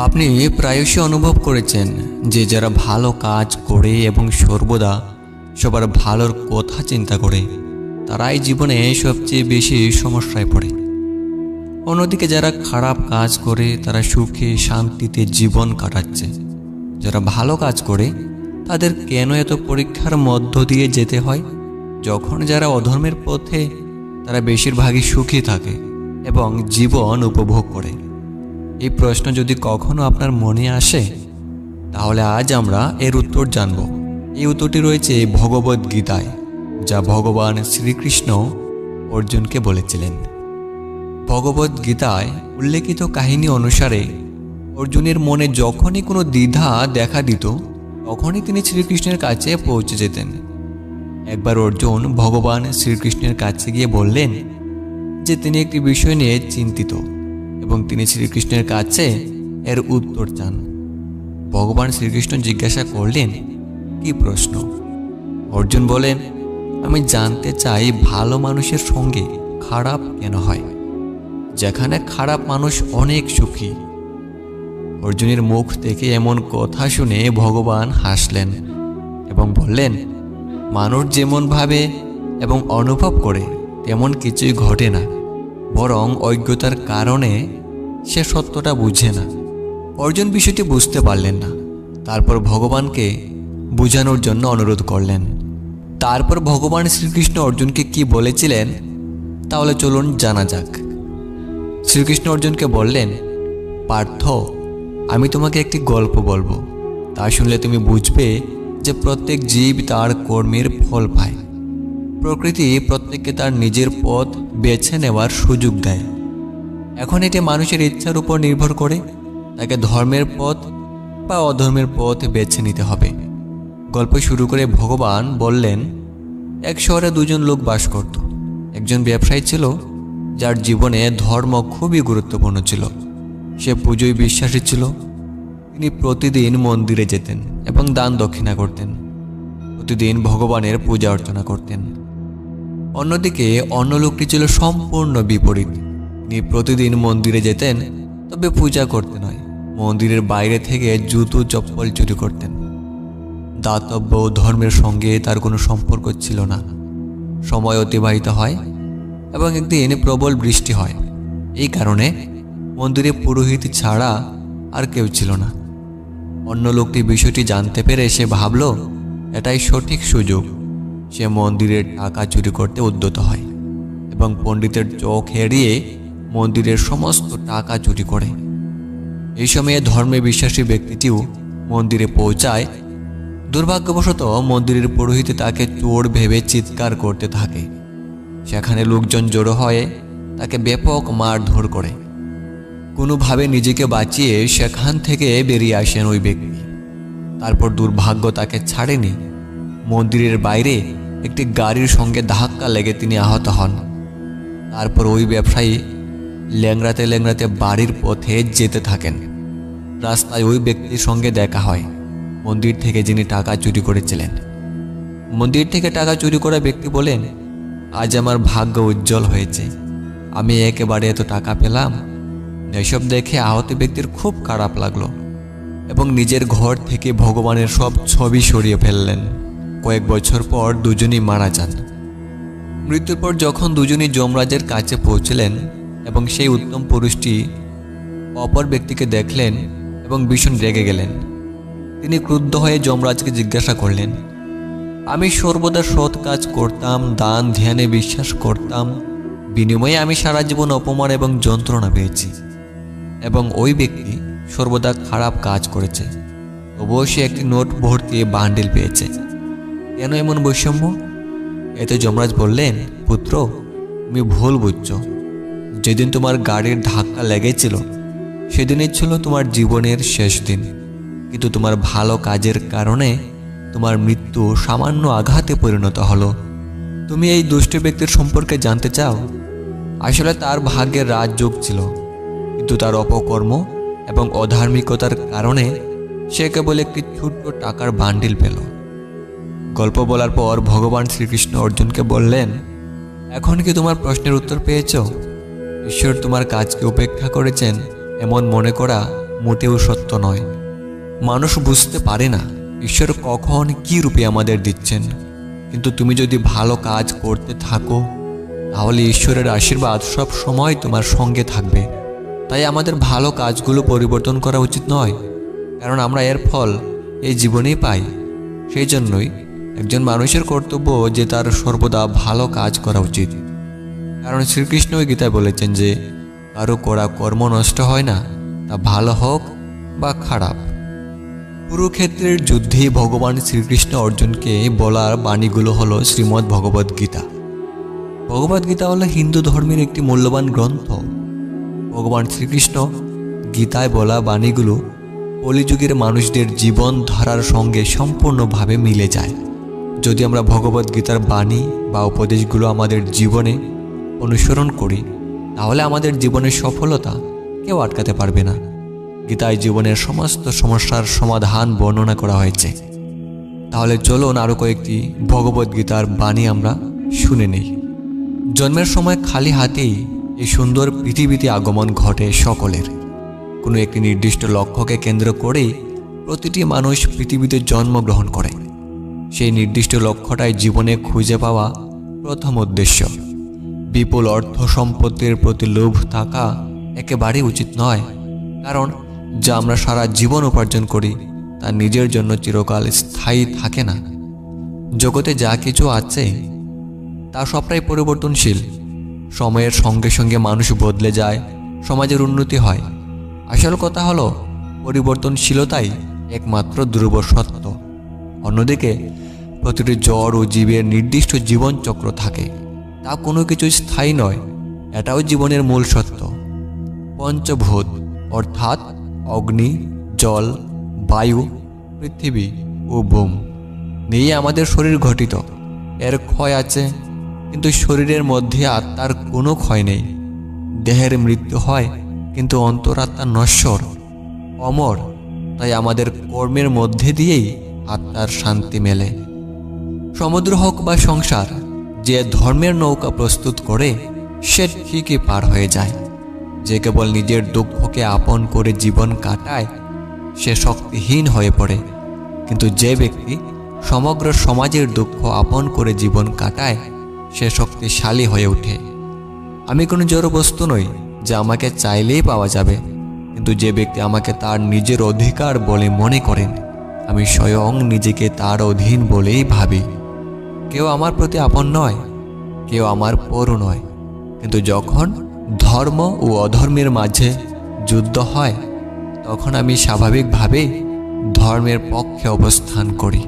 আপনি প্রায়শই অনুভব করেছেন যে যারা ভালো কাজ করে এবং সর্বদা সবার ভালোর কথা চিন্তা করে তারাই জীবনে সবচেয়ে বেশি সমস্যায় পড়ে। অন্যদিকে যারা খারাপ কাজ করে তারা সুখে শান্তিতে জীবন কাটাচ্ছে। যারা ভালো কাজ করে তাদের কেন এত পরীক্ষার মধ্য দিয়ে যেতে হয়, যখন যারা অধর্মের পথে তারা বেশিরভাগই সুখী থাকে এবং জীবন উপভোগ করে? এই প্রশ্ন যদি কখনো আপনার মনে আসে তাহলে আজ আমরা এর উত্তর জানব। এই উত্তরটি রয়েছে ভগবদ্গীতায়, যা ভগবান শ্রীকৃষ্ণ অর্জুনকে বলেছিলেন। ভগবদ্গীতায় উল্লেখিত কাহিনী অনুসারে অর্জুনের মনে যখনই কোনো দ্বিধা দেখা দিত তখনই তিনি শ্রীকৃষ্ণের কাছে পৌঁছে যেতেন। একবার অর্জুন ভগবান শ্রীকৃষ্ণের কাছে গিয়ে বললেন যে তিনি একটি বিষয় নিয়ে চিন্তিত এবং তিনি শ্রীকৃষ্ণের কাছে এর উত্তর চান। ভগবান শ্রীকৃষ্ণ জিজ্ঞাসা করলেন, কি প্রশ্ন? অর্জুন বলেন, আমি জানতে চাই ভালো মানুষের সঙ্গে খারাপ কেন হয়, যেখানে খারাপ মানুষ অনেক সুখী। অর্জুনের মুখ থেকে এমন কথা শুনে ভগবান হাসলেন এবং বললেন, মানুষ যেমন ভাবে এবং অনুভব করে তেমন কিছুই ঘটে না, বরং অজ্ঞতার কারণে সে সত্যটা বুঝে না। অর্জুন বিষয়টি বুঝতে পারলেন না। তারপর ভগবানকে বোঝানোর জন্য অনুরোধ করলেন। তারপর ভগবান শ্রীকৃষ্ণ অর্জুনকে কি বলেছিলেন তাহলে চলুন জানা যাক। শ্রীকৃষ্ণ অর্জুনকে বললেন, পার্থ, আমি তোমাকে একটি গল্প বলবো। তা শুনলে তুমি বুঝবে যে প্রত্যেক জীব তার কর্মের ফল পায়। প্রকৃতি প্রত্যেককে তার নিজের পথ বেছে নেওয়ার সুযোগ দেয়। এখন এটি মানুষের ইচ্ছার উপর নির্ভর করে তাকে ধর্মের পথ বা অধর্মের পথ বেছে নিতে হবে। গল্প শুরু করে ভগবান বললেন, এক শহরে দুজন লোক বাস করত। একজন ব্যবসায়ী ছিল যার জীবনে ধর্ম খুবই গুরুত্বপূর্ণ ছিল। সে পুজোয় বিশ্বাসী ছিল। তিনি প্রতিদিন মন্দিরে যেতেন এবং দান দক্ষিণা করতেন। প্রতিদিন ভগবানের পূজা অর্চনা করতেন। অন্যদিকে অন্য লোকটি ছিল সম্পূর্ণ বিপরীত। তিনি প্রতিদিন মন্দিরে যেতেন, তবে পূজা করতে নয়, মন্দিরের বাইরে থেকে জুতো চপ্পল চুরি করতেন। দাতব্য ও ধর্মের সঙ্গে তার কোনো সম্পর্ক ছিল না। সময় অতিবাহিত হয় এবং একদিন প্রবল বৃষ্টি হয়। এই কারণে মন্দিরে পুরোহিত ছাড়া আর কেউ ছিল না। অন্য লোকটি বিষয়টি জানতে পেরে সে ভাবল এটাই সঠিক সুযোগ। সে মন্দিরের টাকা চুরি করতে উদ্যত হয় এবং পণ্ডিতের চোখ এড়িয়ে মন্দিরের সমস্ত টাকা চুরি করে। এই সময়ে ধর্মে বিশ্বাসী ব্যক্তিটিও মন্দিরে পৌঁছায়। দুর্ভাগ্যবশত মন্দিরের পুরোহিত তাকে চোর ভেবে চিৎকার করতে থাকে। সেখানে লোকজন জড়ো হয়ে তাকে ব্যাপক মারধর করে। কোনোভাবে নিজেকে বাঁচিয়ে সেখান থেকে বেরিয়ে আসেন ওই ব্যক্তি। তারপর দুর্ভাগ্য তাকে ছাড়েনি। মন্দিরের বাইরে একটি গাড়ির সঙ্গে ধাক্কা লেগে তিনি আহত হন। তারপর ওই ব্যবসায়ী ল্যাংড়াতে ল্যাংড়াতে বাড়ির পথে যেতে থাকেন। রাস্তায় ওই ব্যক্তির সঙ্গে দেখা হয়, মন্দির থেকে যিনি টাকা চুরি করেছিলেন। মন্দির থেকে টাকা চুরি করা ব্যক্তি বলেন, আজ আমার ভাগ্য উজ্জ্বল হয়েছে, আমি একেবারে এত টাকা পেলাম। এসব দেখে আহত ব্যক্তির খুব খারাপ লাগলো এবং নিজের ঘর থেকে ভগবানের সব ছবি সরিয়ে ফেললেন। কয়েক বছর পর দুজনই মারা যান। মৃত্যুর পর যখন দুজনই যমরাজের কাছে পৌঁছলেন এবং সেই উত্তম পুরুষটি অপর ব্যক্তিকে দেখলেন এবং ভীষণ রেগে গেলেন। তিনি ক্রুদ্ধ হয়ে যমরাজকে জিজ্ঞাসা করলেন, আমি সর্বদা সৎ কাজ করতাম, দান ধ্যানে বিশ্বাস করতাম, বিনিময়ে আমি সারা জীবন অপমান এবং যন্ত্রণা পেয়েছি, এবং ওই ব্যক্তি সর্বদা খারাপ কাজ করেছে, তবুও সে একটি নোট ভর্তি বান্ডিল পেয়েছে। কেন এমন বৈষম্য? এতে যমরাজ বললেন, পুত্র, তুমি ভুল বুঝছ। যেদিন তোমার গাড়ির ধাক্কা লেগেছিল সেদিনই ছিল তোমার জীবনের শেষ দিন, কিন্তু তোমার ভালো কাজের কারণে তোমার মৃত্যু সামান্য আঘাতে পরিণত হলো। তুমি এই দুষ্ট ব্যক্তির সম্পর্কে জানতে চাও? আসলে তার ভাগ্যের রাজযোগ ছিল, কিন্তু তার অপকর্ম এবং অধার্মিকতার কারণে সে কেবল একটি ছোট্ট টাকার বান্ডিল পেল। গল্প বলার পর ভগবান শ্রীকৃষ্ণ অর্জুনকে বললেন, এখন কি তোমার প্রশ্নের উত্তর পেয়েছ? ঈশ্বর তোমার কাজকে উপেক্ষা করেছেন এমন মনে করা মোটেও সত্য নয়। মানুষ বুঝতে পারে না ঈশ্বর কখন কী রূপে আমাদের দিচ্ছেন, কিন্তু তুমি যদি ভালো কাজ করতে থাকো তাহলে ঈশ্বরের আশীর্বাদ সব সময় তোমার সঙ্গে থাকবে। তাই আমাদের ভালো কাজগুলো পরিবর্তন করা উচিত নয়, কারণ আমরা এর ফল এই জীবনেই পাই। সেই জন্যই একজন মানুষের কর্তব্য যে তার সর্বদা ভালো কাজ করা উচিত, কারণ শ্রীকৃষ্ণ গীতায় বলেছেন যে কারো করা কর্ম নষ্ট হয় না, তা ভালো হোক বা খারাপ। কুরুক্ষেত্রের যুদ্ধে ভগবান শ্রীকৃষ্ণ অর্জুনকে বলার বাণীগুলো হলো শ্রীমদ্ ভগবদ্ গীতা। ভগবদ্ গীতা হলো হিন্দু ধর্মের একটি মূল্যবান গ্রন্থ। ভগবান শ্রীকৃষ্ণ গীতায় বলা বাণীগুলো কলিযুগের মানুষদের জীবন ধারার সঙ্গে সম্পূর্ণভাবে মিলে যায়। যদি আমরা ভগবদ্ গীতার বাণী বা উপদেশগুলো আমাদের জীবনে অনুসরণ করি তাহলে আমাদের জীবনের সফলতা কেউ আটকাতে পারবে না। গীতায় জীবনের সমস্ত সমস্যার সমাধান বর্ণনা করা হয়েছে। তাহলে চলুন আরও কয়েকটি ভগবদ্ গীতার বাণী আমরা শুনে নেই। জন্মের সময় খালি হাতেই এই সুন্দর পৃথিবীতে আগমন ঘটে সকলের। কোনো একটি নির্দিষ্ট লক্ষ্যকে কেন্দ্র করেই প্রতিটি মানুষ পৃথিবীতে জন্মগ্রহণ করে। সেই নির্দিষ্ট লক্ষ্যটাই জীবনে খুঁজে পাওয়া প্রথম উদ্দেশ্য। বিপুল অর্থ সম্পত্তির প্রতি লোভ থাকা একেবারেই উচিত নয়, কারণ যা আমরা সারা জীবন উপার্জন করি তা নিজের জন্য চিরকাল স্থায়ী থাকে না। জগতে যা কিছু আছে তা সবটাই পরিবর্তনশীল। সময়ের সঙ্গে সঙ্গে মানুষ বদলে যায়, সমাজের উন্নতি হয়। আসল কথা হলো পরিবর্তনশীলতাই একমাত্র ধ্রুব সত্য। অন্যদিকে প্রতিটি জড় ও জীবের নির্দিষ্ট জীবনচক্র থাকে, তা কোনো কিছু স্থায়ী নয়। এটাও জীবনের মূল সত্য। পঞ্চভূত অর্থাৎ অগ্নি, জল, বায়ু, পৃথিবী ও ভূম নিয়ে আমাদের শরীর গঠিত। এর ক্ষয় আছে, কিন্তু শরীরের মধ্যে আত্মার কোনো ক্ষয় নেই। দেহের মৃত্যু হয়, কিন্তু অন্তরাত্মা নশ্বর, অমর। তাই আমাদের কর্মের মধ্যে দিয়েই আত্মার শান্তি মেলে। সমুদ্র হোক বা সংসার, যে ধর্মের নৌকা প্রস্তুত করে সে ঠিকই পার হয়ে যায়। যে কেবল নিজের দুঃখকে আপন করে জীবন কাটায় সে শক্তিহীন হয়ে পড়ে, কিন্তু যে ব্যক্তি সমগ্র সমাজের দুঃখ আপন করে জীবন কাটায় সে শক্তিশালী হয়ে ওঠে। আমি কোনো জড় বস্তু নই যা আমাকে চাইলেই পাওয়া যাবে, কিন্তু যে ব্যক্তি আমাকে তার নিজের অধিকার বলে মনে করেন আমি স্বয়ং নিজেকে তার অধীন বলেই ভাবি। কেউ আমার প্রতি আপন নয়, কেউ আমার পর নয়, কিন্তু যখন ধর্ম ও অধর্মের মাঝে যুদ্ধ হয় তখন আমি স্বাভাবিকভাবেই ধর্মের পক্ষে অবস্থান করি।